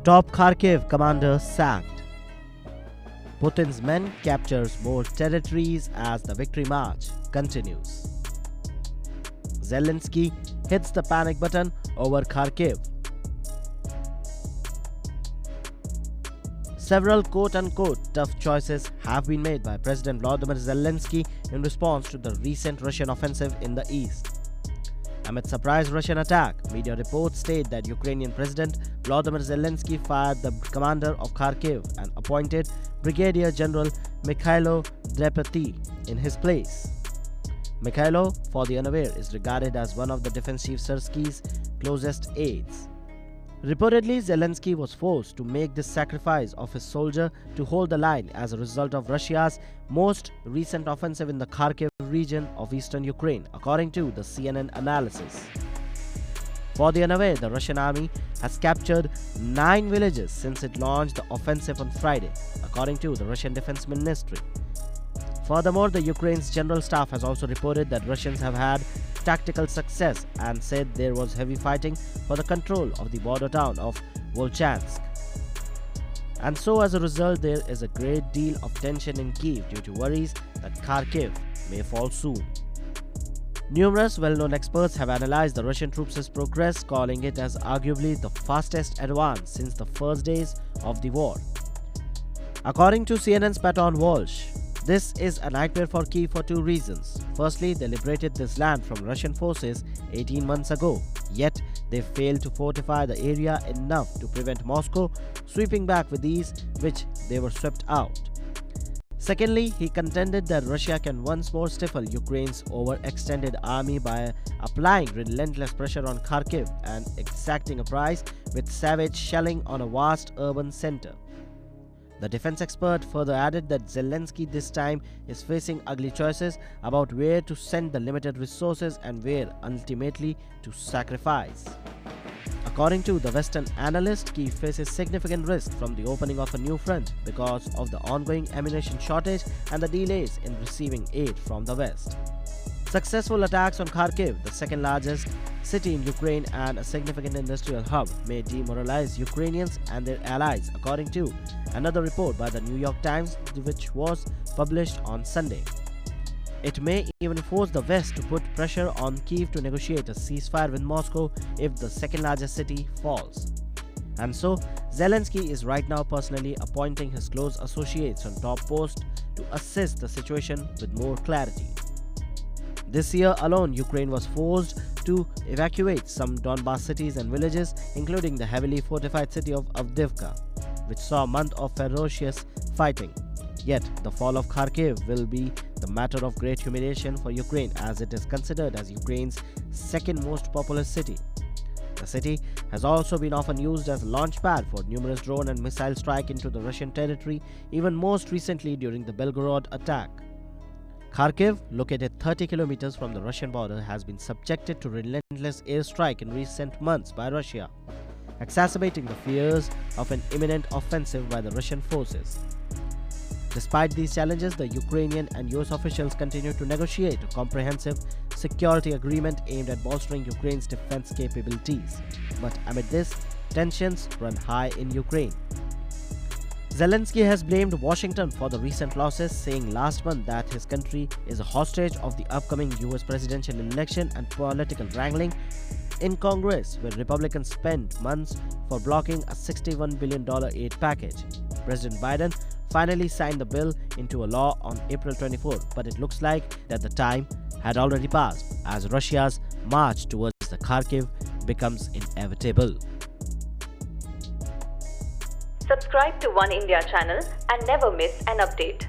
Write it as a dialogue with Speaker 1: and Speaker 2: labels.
Speaker 1: Top Kharkiv commander sacked. Putin's men captures more territories as the victory march continues. Zelensky hits the panic button over Kharkiv. Several quote-unquote tough choices have been made by President Volodymyr Zelensky in response to the recent Russian offensive in the east. Amid surprise Russian attack, media reports state that Ukrainian President Volodymyr Zelensky fired the commander of Kharkiv and appointed Brigadier General Mykhailo Drapatyi in his place. Mykhailo, for the unaware, is regarded as one of the defensive Sersky's closest aides. Reportedly, Zelensky was forced to make this sacrifice of his soldier to hold the line as a result of Russia's most recent offensive in the Kharkiv region of eastern Ukraine, according to the CNN analysis. For the unaware, the Russian army has captured 9 villages since it launched the offensive on Friday, according to the Russian Defense Ministry. Furthermore, the Ukraine's general staff has also reported that Russians have had tactical success and said there was heavy fighting for the control of the border town of Volchansk. And so as a result, there is a great deal of tension in Kiev due to worries that Kharkiv may fall soon. Numerous well-known experts have analyzed the Russian troops' progress, calling it as arguably the fastest advance since the first days of the war. According to CNN's Paton Walsh, this is a nightmare for Kyiv for 2 reasons. Firstly, they liberated this land from Russian forces 18 months ago, yet they failed to fortify the area enough to prevent Moscow sweeping back with ease, which they were swept out. Secondly, he contended that Russia can once more stifle Ukraine's overextended army by applying relentless pressure on Kharkiv and exacting a price with savage shelling on a vast urban center. The defense expert further added that Zelensky this time is facing ugly choices about where to send the limited resources and where ultimately to sacrifice. According to the Western analyst, Kyiv faces significant risk from the opening of a new front because of the ongoing ammunition shortage and the delays in receiving aid from the West. Successful attacks on Kharkiv, the second largest city in Ukraine and a significant industrial hub, may demoralize Ukrainians and their allies, according to another report by the New York Times, which was published on Sunday. It may even force the West to put pressure on Kyiv to negotiate a ceasefire with Moscow if the second largest city falls. And so, Zelensky is right now personally appointing his close associates on top posts to assess the situation with more clarity. This year alone, Ukraine was forced to evacuate some Donbas cities and villages, including the heavily fortified city of Avdiivka, which saw a month of ferocious fighting. Yet, the fall of Kharkiv will be the matter of great humiliation for Ukraine, as it is considered as Ukraine's second most populous city. The city has also been often used as a launch pad for numerous drone and missile strikes into the Russian territory, even most recently during the Belgorod attack. Kharkiv, located 30 kilometers from the Russian border, has been subjected to relentless airstrike in recent months by Russia, exacerbating the fears of an imminent offensive by the Russian forces. Despite these challenges, the Ukrainian and US officials continue to negotiate a comprehensive security agreement aimed at bolstering Ukraine's defense capabilities. But amid this, tensions run high in Ukraine. Zelensky has blamed Washington for the recent losses, saying last month that his country is a hostage of the upcoming US presidential election and political wrangling in Congress, where Republicans spent months for blocking a $61 billion aid package. President Biden finally signed the bill into a law on April 24, but it looks like that the time had already passed as Russia's march towards the Kharkiv becomes inevitable.
Speaker 2: Subscribe to One India channel and never miss an update.